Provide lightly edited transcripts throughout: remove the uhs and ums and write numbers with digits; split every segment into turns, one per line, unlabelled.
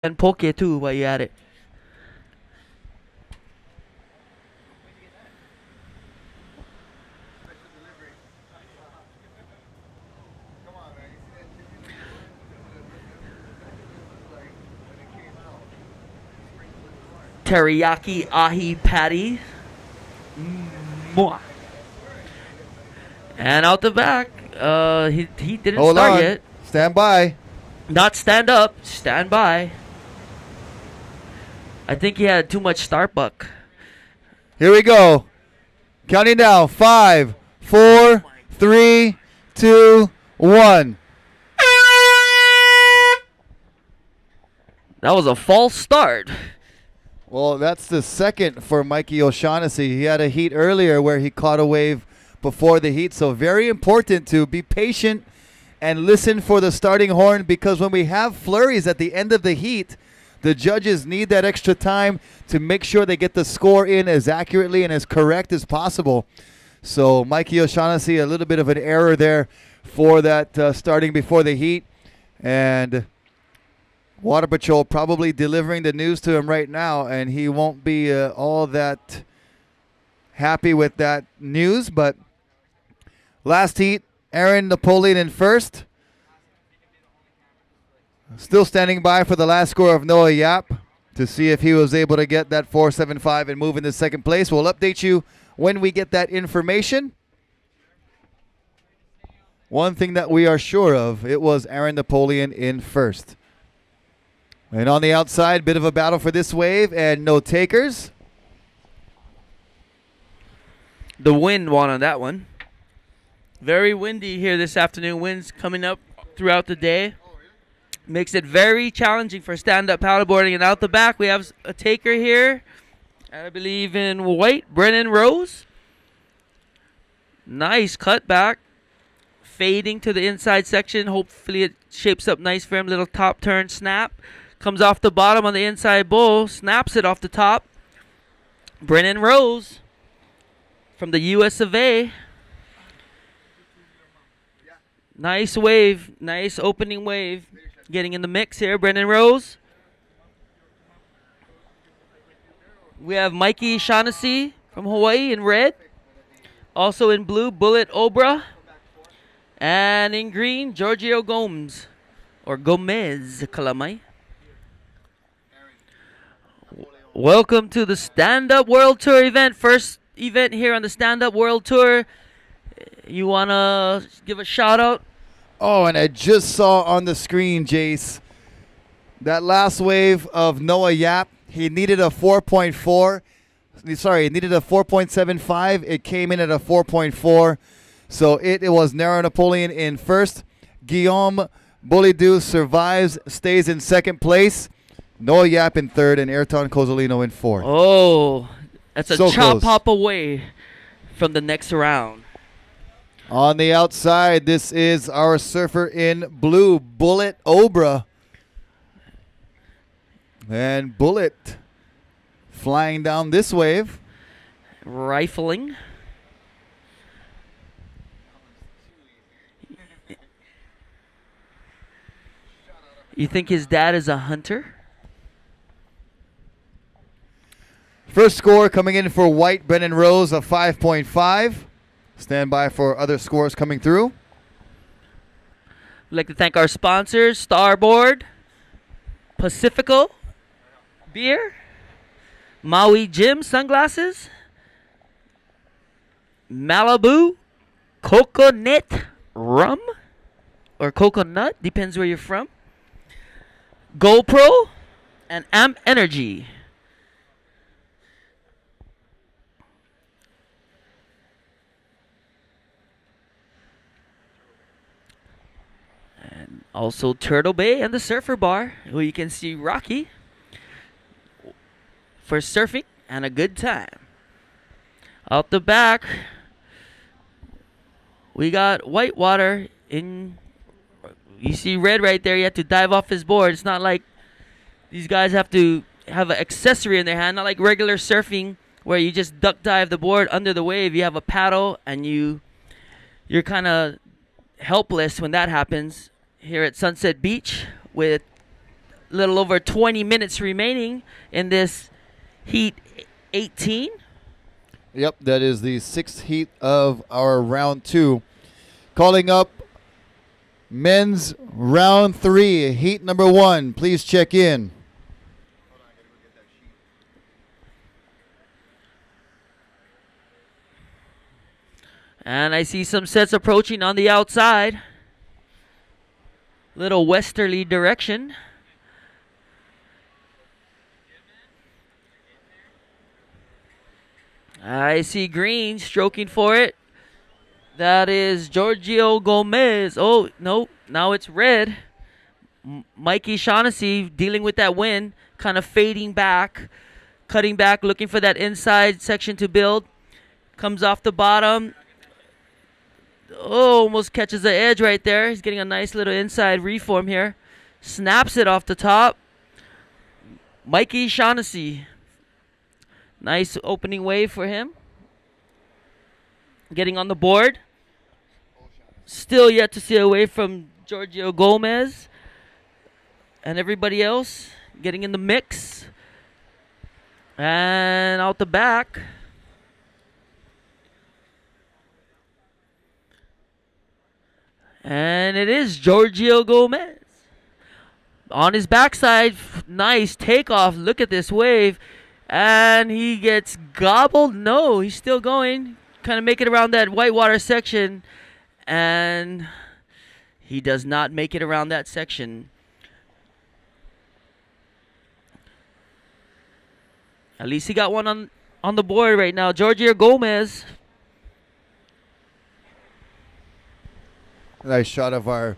And poke too while you at it. Teriyaki ahi patty. Mwah. And out the back, he didn't
Hold
start
on.
yet.
Stand by.
Not stand up, stand by. I think he had too much Starbuck.
Here we go. Counting down. 5, 4, 3, 2, 1.
That was a false start.
Well, that's the second for Mikey O'Shaughnessy. He had a heat earlier where he caught a wave before the heat. So very important to be patient and listen for the starting horn, because when we have flurries at the end of the heat, the judges need that extra time to make sure they get the score in as accurately and as correct as possible. So Mikey O'Shaughnessy, a little bit of an error there for that starting before the heat. And Water Patrol probably delivering the news to him right now, and he won't be all that happy with that news. But last heat, Aaron Napoleon in first. Still standing by for the last score of Noah Yap to see if he was able to get that 4.75 and move into second place. We'll update you when we get that information. One thing that we are sure of, it was Aaron Napoleon in first. And on the outside, bit of a battle for this wave and no takers.
The wind won on that one. Very windy here this afternoon. Winds coming up throughout the day. Makes it very challenging for stand-up paddleboarding. And out the back, we have a taker here. I believe in white, Brennan Rose. Nice cutback. Fading to the inside section. Hopefully it shapes up nice for him. Little top turn snap. Comes off the bottom on the inside bowl. Snaps it off the top. Brennan Rose from the US of A. Nice wave. Nice opening wave. Getting in the mix here. Brennan Rose. We have Mikey Shaughnessy from Hawaii in red. Also in blue, Bullet Obra. And in green, Giorgio Gomes. Or Gomez Kalamai. Welcome to the Stand Up World Tour event. First event here on the Stand Up World Tour. You want to give a shout out?
Oh, and I just saw on the screen, Jace, that last wave of Noah Yap. He needed a 4.4. Sorry, he needed a 4.75. It came in at a 4.4. So it was Nara Napoleon in first. Guillaume Bolidou survives, stays in second place. Noah Yap in third, and Ayrton Cozzolino in fourth.
Oh, that's a
So
chop
close.
hop away from the next round.
On the outside, this is our surfer in blue, Bullet Obra. And Bullet flying down this wave.
Rifling. You think his dad is a hunter?
First score coming in for White, Brennan Rose, a 5.5. Stand by for other scores coming through.
We'd like to thank our sponsors, Starboard, Pacifico, Beer, Maui Gym Sunglasses, Malibu, Coconut Rum, or Coconut, depends where you're from, GoPro, and Amp Energy. And also Turtle Bay and the Surfer Bar, where you can see Rocky for surfing and a good time. Out the back, we got Whitewater in. You see red right there. You have to dive off his board. It's not like these guys have to have an accessory in their hand. Not like regular surfing where you just duck dive the board under the wave. You have a paddle and you're kind of helpless when that happens. Here at Sunset Beach with little over 20 minutes remaining in this Heat 18.
Yep, that is the 6th heat of our round 2. Calling up men's round 3, heat number 1. Please check in.
And I see some sets approaching on the outside. Little westerly direction. I see green stroking for it. That is Giorgio Gomez. Oh, no. Now it's red. Mikey Shaughnessy dealing with that wind. Kind of fading back. Cutting back. Looking for that inside section to build. Comes off the bottom. Oh, almost catches the edge right there. He's getting a nice little inside reform here. Snaps it off the top. Mikey Shaughnessy. Nice opening wave for him. Getting on the board. Still yet to see a wave from Giorgio Gomez. And everybody else getting in the mix. And out the back. And it is Giorgio Gomez. On his backside, nice takeoff. Look at this wave. And he gets gobbled. No, he's still going. Kind of make it around that whitewater section. And he does not make it around that section. At least he got one on the board right now. Giorgio Gomez.
Nice shot of our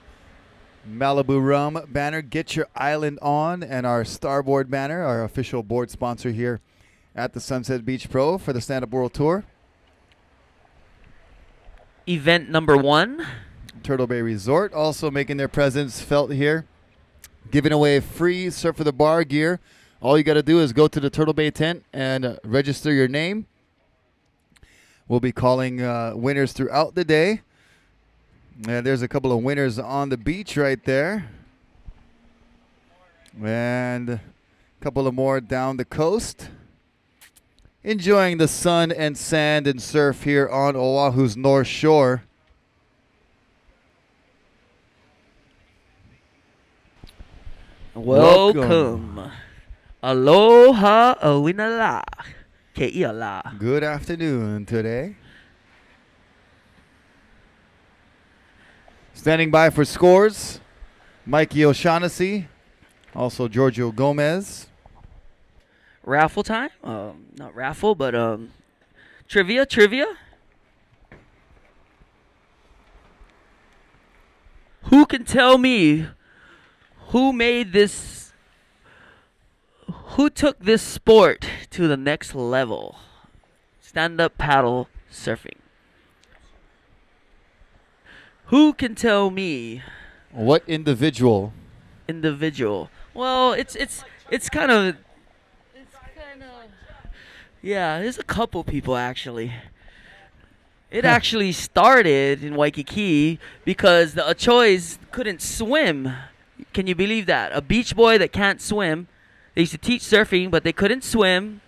Malibu Rum banner, Get Your Island On, and our Starboard banner, our official board sponsor here at the Sunset Beach Pro for the Stand Up World Tour.
Event number 1.
Turtle Bay Resort also making their presence felt here. Giving away free Surf for the Bar gear. All you got to do is go to the Turtle Bay tent and register your name. We'll be calling winners throughout the day. And there's a couple of winners on the beach right there. And a couple of more down the coast. Enjoying the sun and sand and surf here on Oahu's North Shore.
Welcome. Aloha awinala. Ke'iala.
Good afternoon today. Standing by for scores, Mikey O'Shaughnessy, also Giorgio Gomez.
Raffle time? Not raffle, but trivia. Who can tell me who made this, who took this sport to the next level? Stand-up paddle surfing. Who can tell me?
What individual?
Well, it's kind of. Yeah, there's a couple people actually. It actually started in Waikiki because the Achois couldn't swim. Can you believe that? A beach boy that can't swim. They used to teach surfing, but they couldn't swim,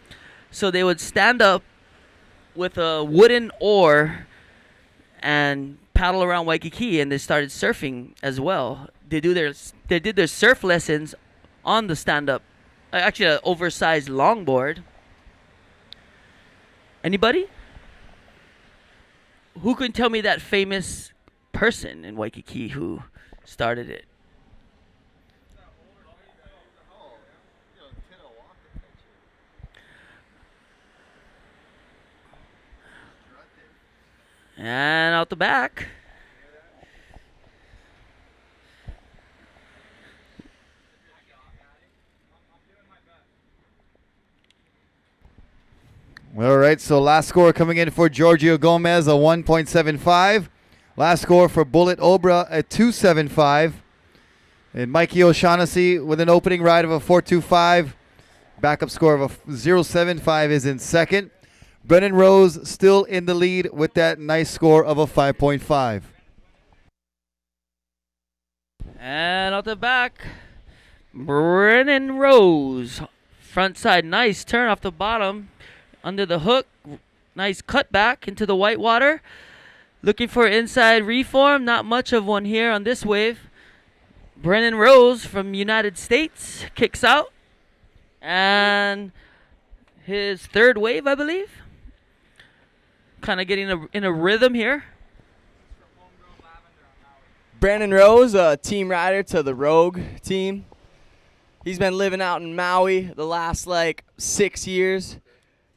so they would stand up with a wooden oar and paddle around Waikiki, and they started surfing as well. They did their surf lessons on the stand-up, actually an oversized longboard. Anybody? Who can tell me that famous person in Waikiki who started it? And out the back.
All right, so last score coming in for Giorgio Gomez, a 1.75. Last score for Bullet Obra, a 2.75. And Mikey O'Shaughnessy with an opening ride of a 4.25. Backup score of a 0.75 is in second. Brennan Rose still in the lead with that nice score of a 5.5.
And out the back, Brennan Rose, front side, nice turn off the bottom, under the hook, nice cut back into the whitewater. Looking for inside reform, not much of one here on this wave. Brennan Rose from United States kicks out, and his third wave, I believe. Kind of getting in a rhythm here.
Brandon Rose, a team rider to the Rogue team. He's been living out in Maui the last like 6 years.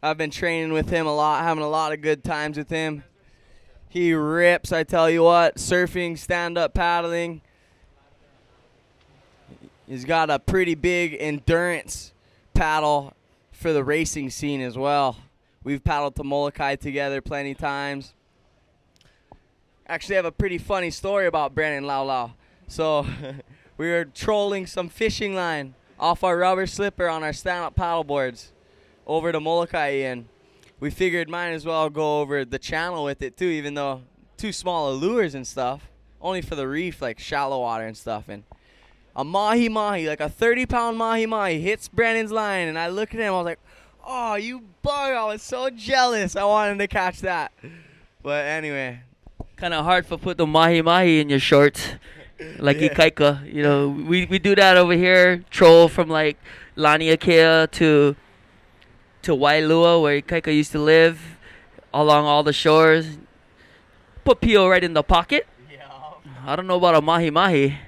I've been training with him a lot, having a lot of good times with him. He rips, I tell you what, surfing, stand-up paddling. He's got a pretty big endurance paddle for the racing scene as well. We've paddled to Molokai together plenty times. Actually, I have a pretty funny story about Brandon Lau Lau. So we were trolling some fishing line off our rubber slipper on our stand-up paddle boards over to Molokai, and we figured might as well go over the channel with it too, even though too small of lures and stuff, only for the reef, like shallow water and stuff. And a mahi-mahi, like a 30-pound mahi-mahi, hits Brandon's line, and I look at him, I was like, oh, you bug, I was so jealous. I wanted to catch that. But anyway.
Kind of hard for put the mahi-mahi in your shorts. Like Ikaika. You know, we do that over here. Troll from like Laniakea to Wailua, where Ikaika used to live, along all the shores. Put Pio right in the pocket. Yeah. I don't know about a mahi-mahi.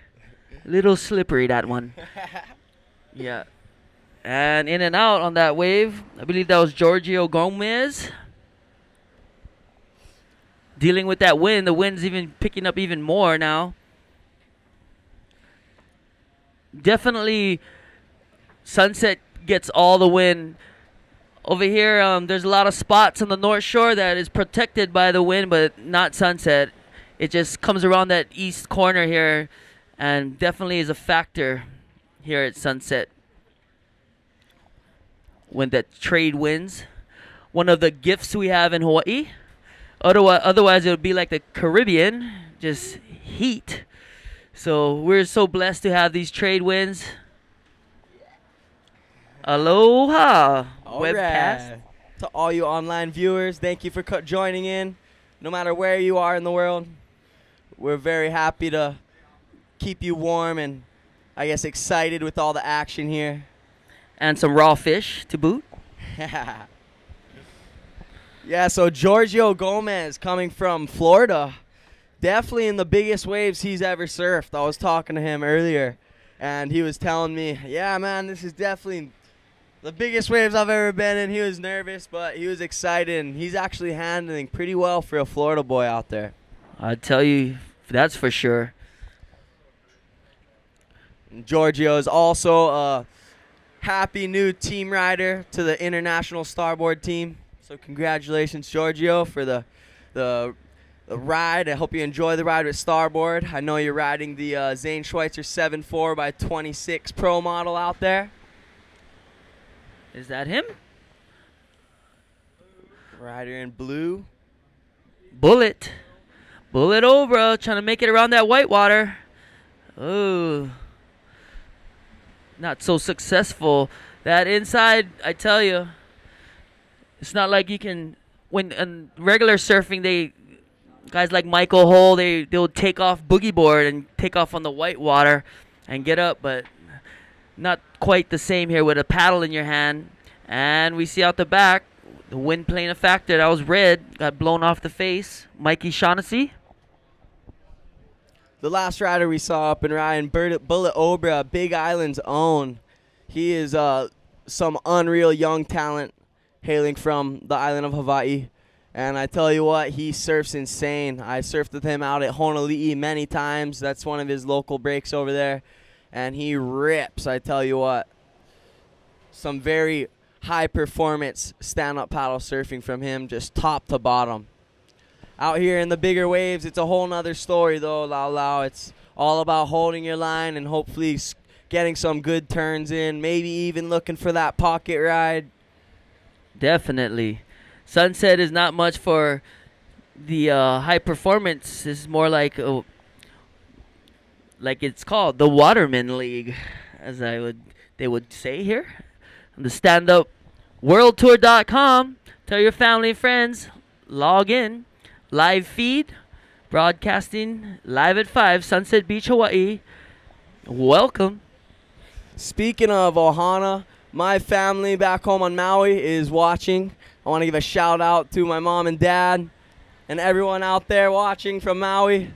Little slippery, that one. Yeah. And in and out on that wave. I believe that was Giorgio Gomez. Dealing with that wind. The wind's even picking up even more now. Definitely Sunset gets all the wind. Over here, there's a lot of spots on the North Shore that is protected by the wind, but not Sunset. It just comes around that east corner here and definitely is a factor here at Sunset when that trade wins. One of the gifts we have in Hawaii. Otherwise, it would be like the Caribbean, just heat. So we're so blessed to have these trade winds. Aloha, webcast.
Right. To all you online viewers, thank you for joining in. No matter where you are in the world, we're very happy to keep you warm and, I guess, excited with all the action here.
And some raw fish to boot.
Yeah, so Giorgio Gomez coming from Florida, definitely in the biggest waves he's ever surfed. I was talking to him earlier, and he was telling me, yeah, man, this is definitely the biggest waves I've ever been in. He was nervous, but he was excited, and he's actually handling pretty well for a Florida boy out there.
I tell you, that's for sure.
Giorgio is also a happy new team rider to the International Starboard team. So congratulations, Giorgio, for the ride. I hope you enjoy the ride with Starboard. I know you're riding the Zane Schweitzer 7.4 by 26 Pro model out there.
Is that him?
Rider in blue.
Bullet over, trying to make it around that whitewater. Oh, not so successful. That inside, I tell you, it's not like you can. When in regular surfing, guys like Michael Hull, they'll take off boogie board and take off on the whitewater and get up, but not quite the same here with a paddle in your hand. And we see out the back, the wind playing a factor. That was red, got blown off the face. Mikey Shaughnessy.
The last rider we saw up and riding, Bullet Obra, Big Island's own. He is some unreal young talent hailing from the island of Hawaii. And I tell you what, he surfs insane. I surfed with him out at Honolulu many times. That's one of his local breaks over there. And he rips, I tell you what. Some very high-performance stand-up paddle surfing from him, just top to bottom. Out here in the bigger waves, it's a whole nother story, though, Lau Lau. It's all about holding your line and hopefully getting some good turns in, maybe even looking for that pocket ride.
Definitely. Sunset is not much for the high performance. It's more like it's called the Waterman League. as they would say here. On the standupworldtour.com. Tell your family and friends, log in, live feed, broadcasting live at 5, Sunset Beach, Hawaii. Welcome.
Speaking of Ohana, my family back home on Maui is watching. I want to give a shout out to my mom and dad and everyone out there watching from Maui.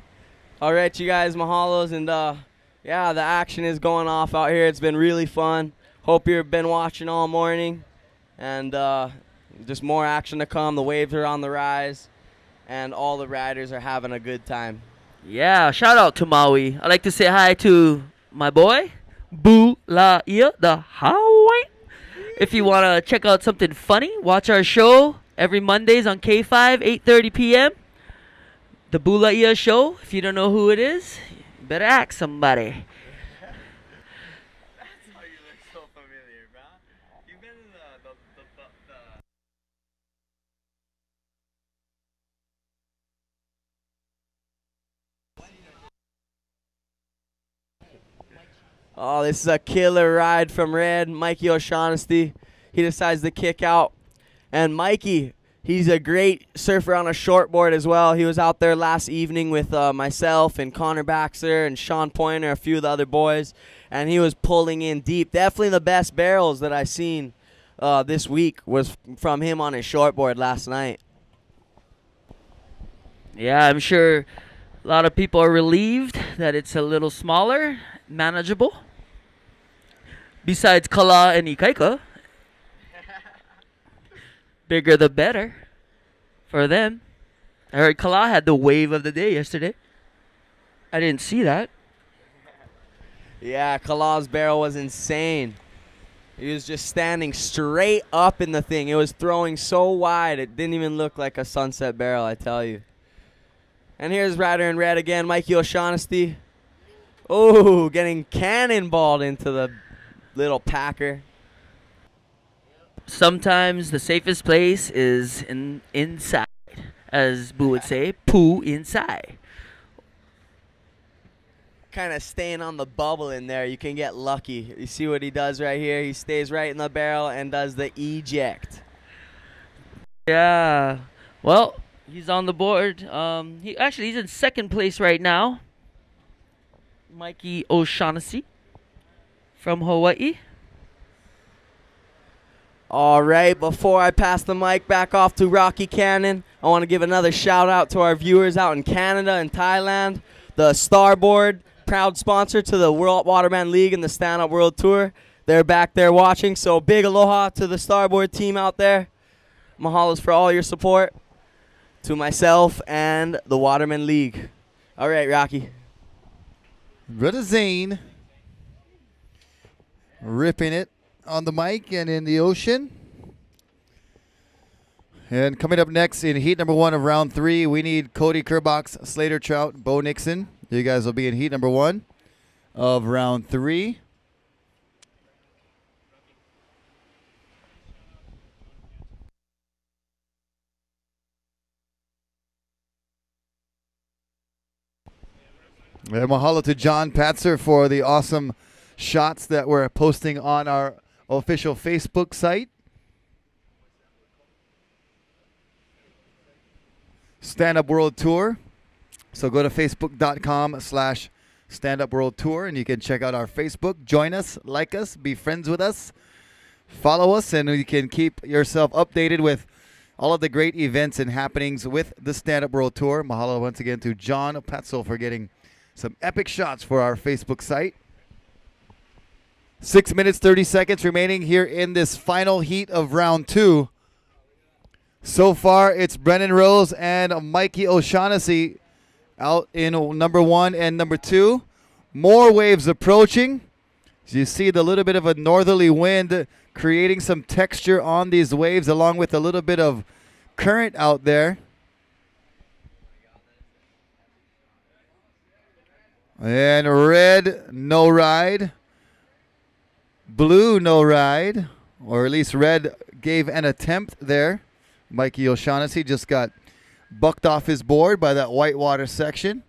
All right, you guys, mahalos. And yeah, the action is going off out here. It's been really fun. Hope you've been watching all morning. And just more action to come. The waves are on the rise. And all the riders are having a good time.
Yeah, shout out to Maui. I'd like to say hi to my boy, Bulaia, the Hawaii. If you want to check out something funny, watch our show every Mondays on K5, 8:30 p.m. The Bulaia Show. If you don't know who it is, you better ask somebody.
That's how you look so familiar, bro. You've been in the
Oh, this is a killer ride from Red, Mikey O'Shaughnessy. He decides to kick out. And Mikey, he's a great surfer on a shortboard as well. He was out there last evening with myself and Connor Baxter and Sean Pointer, a few of the other boys. And he was pulling in deep. Definitely the best barrels that I've seen this week was from him on his shortboard last night.
Yeah, I'm sure a lot of people are relieved that it's a little smaller, manageable. Besides Kala and Ikaika. Bigger the better for them. I heard Kala had the wave of the day yesterday. I didn't see that.
Yeah, Kala's barrel was insane. He was just standing straight up in the thing. It was throwing so wide, it didn't even look like a sunset barrel, I tell you. And here's Rider in Red again, Mikey O'Shaughnessy. Oh, getting cannonballed into the little packer.
Sometimes the safest place is inside, as Boo would say, poo inside.
Kind of staying on the bubble in there. You can get lucky. You see what he does right here? He stays right in the barrel and does the eject.
Yeah. Well, he's on the board. He's in second place right now. Mikey O'Shaughnessy from Hawaii.
All right, before I pass the mic back off to Rocky Cannon, I want to give another shout out to our viewers out in Canada and Thailand. The Starboard, proud sponsor to the World Waterman League and the Stand Up World Tour. They're back there watching, so big aloha to the Starboard team out there. Mahalos for all your support. To myself and the Waterman League. All right, Rocky.
Brother Zane ripping it on the mic and in the ocean. And coming up next in heat number 1 of round 3, we need Cody Kerbox, Slater Trout, Bo Nixon. You guys will be in heat number 1 of round 3. And mahalo to John Patzer for the awesome shots that we're posting on our official Facebook site. Stand Up World Tour. So go to facebook.com/Stand Up World Tour and you can check out our Facebook. Join us, like us, be friends with us, follow us, and you can keep yourself updated with all of the great events and happenings with the Stand Up World Tour. Mahalo once again to John Patzel for getting some epic shots for our Facebook site. 6 minutes, 30 seconds remaining here in this final heat of round 2. So far, it's Brennan Rose and Mikey O'Shaughnessy out in number 1 and number 2. More waves approaching. As you see the little bit of a northerly wind creating some texture on these waves along with a little bit of current out there. And red, no ride. Blue, no ride. Or at least red gave an attempt there. Mikey O'Shaughnessy just got bucked off his board by that whitewater section.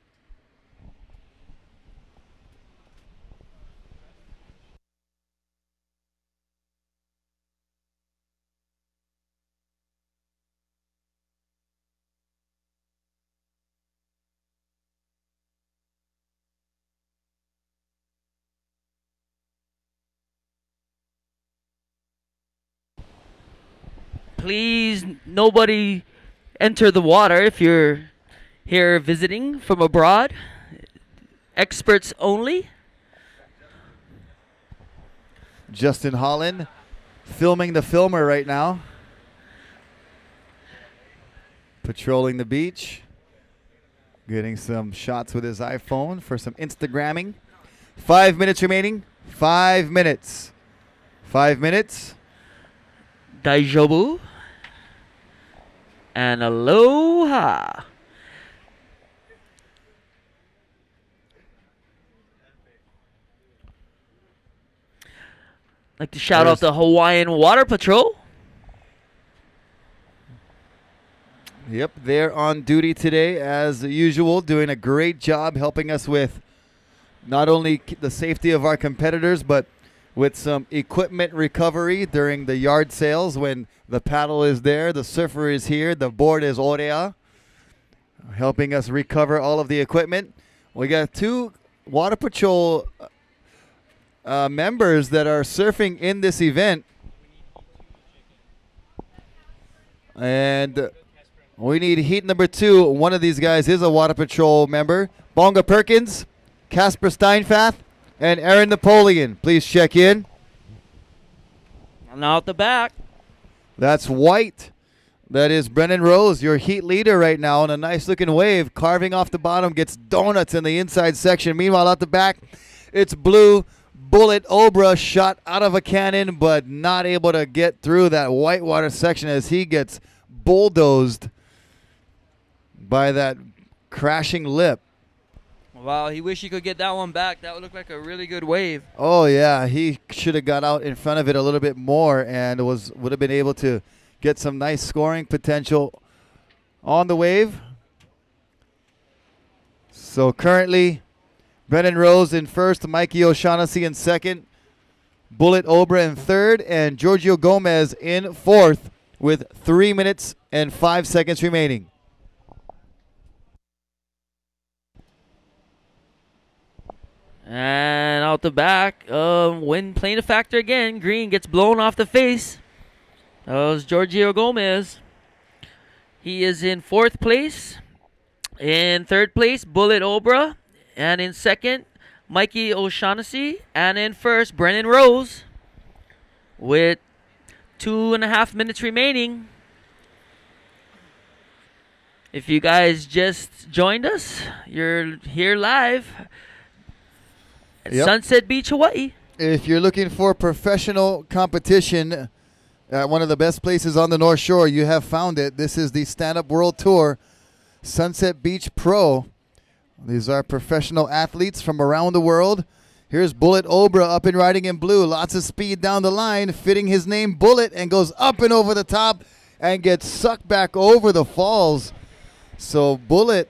Please, nobody enter the water if you're here visiting from abroad. Experts only.
Justin Holland filming the filmer right now. Patrolling the beach. Getting some shots with his iPhone for some Instagramming. 5 minutes remaining. 5 minutes. 5 minutes.
Daijobu. And aloha. Like to shout out the Hawaiian Water Patrol.
Yep, they're on duty today as usual, doing a great job helping us with not only the safety of our competitors, but with some equipment recovery during the yard sales when the paddle is there, the surfer is here, the board is Orea, helping us recover all of the equipment. We got 2 Water Patrol members that are surfing in this event. And we need heat number 2. One of these guys is a Water Patrol member. Bonga Perkins, Casper Steinfath, and Aaron Napoleon. Please check in.
And out the back.
That's White. That is Brennan Rose, your heat leader right now on a nice looking wave. Carving off the bottom, gets donuts in the inside section. Meanwhile, out the back, it's Blue Bullet Obra, shot out of a cannon, but not able to get through that whitewater section as he gets bulldozed by that crashing lip.
Wow, he wish he could get that one back. That would look like a really good wave.
Oh yeah, he should have got out in front of it a little bit more and would have been able to get some nice scoring potential on the wave. So currently, Brennan Rose in first, Mikey O'Shaughnessy in second, Bullet Obra in third, and Giorgio Gomez in fourth with 3 minutes and 5 seconds remaining.
And out the back, wind playing a factor again. Green gets blown off the face. That was Giorgio Gomez. He is in 4th place. In 3rd place, Bullet Obra. And in 2nd, Mikey O'Shaughnessy. And in 1st, Brennan Rose. With 2.5 minutes remaining. If you guys just joined us, you're here live at Sunset Beach, Hawaii.
If you're looking for professional competition at one of the best places on the North Shore, you have found it. This is the Stand Up World Tour, Sunset Beach Pro. These are professional athletes from around the world. Here's Bullet Obra up and riding in blue. Lots of speed down the line, fitting his name Bullet, and goes up and over the top and gets sucked back over the falls. So Bullet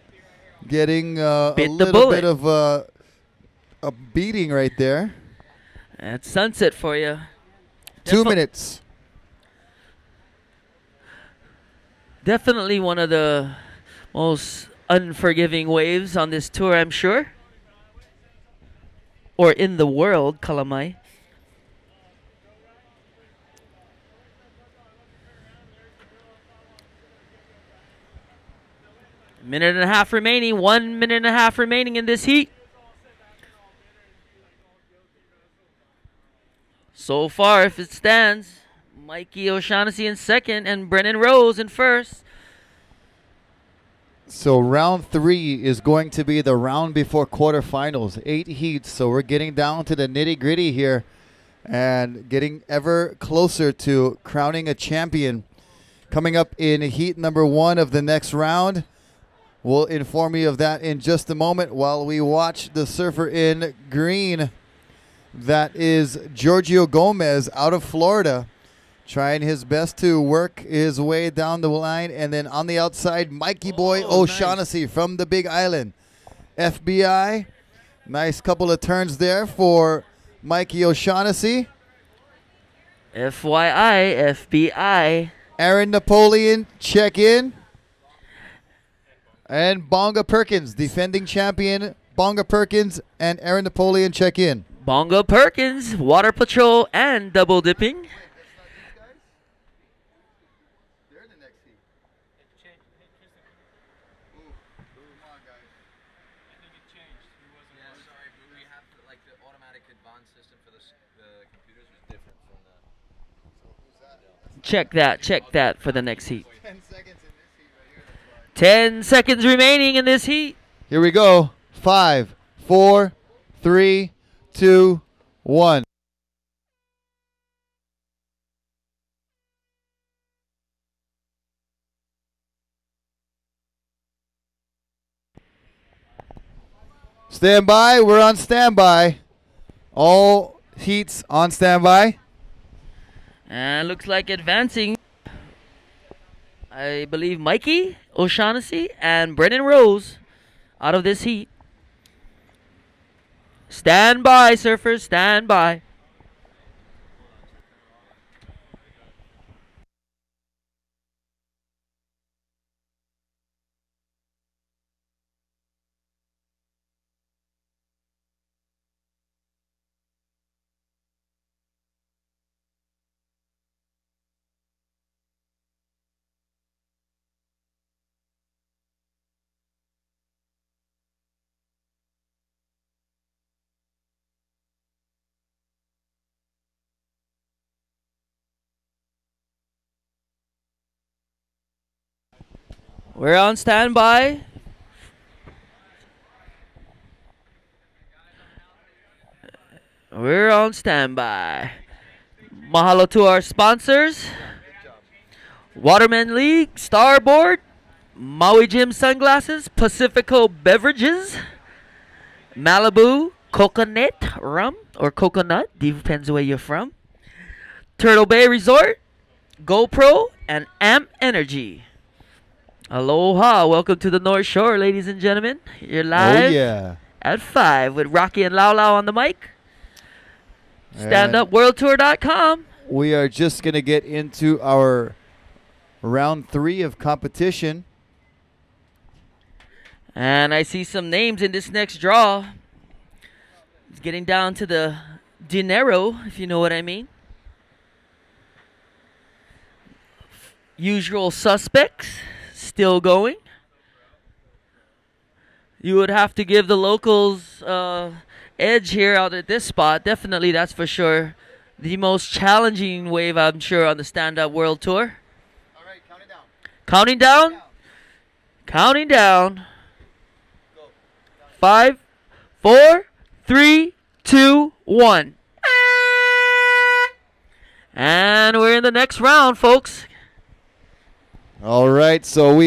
getting a little bit of a beating right there.
That's Sunset for you.
2 minutes.
Definitely one of the most unforgiving waves on this tour, I'm sure. Or in the world, Kalamai. Minute and a half remaining. 1 minute and a half remaining in this heat. So far, if it stands, Mikey O'Shaughnessy in 2nd and Brennan Rose in 1st.
So round 3 is going to be the round before quarterfinals. 8 heats, so we're getting down to the nitty-gritty here and getting ever closer to crowning a champion. Coming up in heat number 1 of the next round. We'll inform you of that in just a moment while we watch the surfer in green. That is Giorgio Gomez out of Florida, trying his best to work his way down the line. And then on the outside, Mikey Boy O'Shaughnessy from the Big Island. FBI, nice couple of turns there for Mikey O'Shaughnessy.
FYI, FBI.
Aaron Napoleon, check in. And Bonga Perkins, defending champion. Bonga Perkins and Aaron Napoleon, check in.
Bonga Perkins, Water Patrol, and double dipping. Check that for the next heat. 10 seconds remaining in this heat.
Here we go. 5, 4, 3, 2, 1. Stand by. We're on standby. All heats on standby.
And looks like advancing. I believe Mikey O'Shaughnessy and Brennan Rose out of this heat. Stand by, surfers. Stand by. We're on standby. We're on standby. Mahalo to our sponsors. Waterman League, Starboard, Maui Gym Sunglasses, Pacifico Beverages, Malibu Coconut Rum or Coconut, depends where you're from. Turtle Bay Resort, GoPro, and Amp Energy. Aloha, welcome to the North Shore, ladies and gentlemen. You're live at 5 with Rocky and Lau Lau on the mic. StandUpWorldTour.com.
We are just going to get into our round 3 of competition.
And I see some names in this next draw. It's getting down to the dinero, if you know what I mean. Usual suspects still going. You would have to give the locals edge here out at this spot. Definitely, that's for sure. The most challenging wave, I'm sure, on the Stand Up World Tour.
All right, count it down.
Counting down. Counting down. 5, 4, 3, 2, 1. And we're in the next round, folks.
All right, so we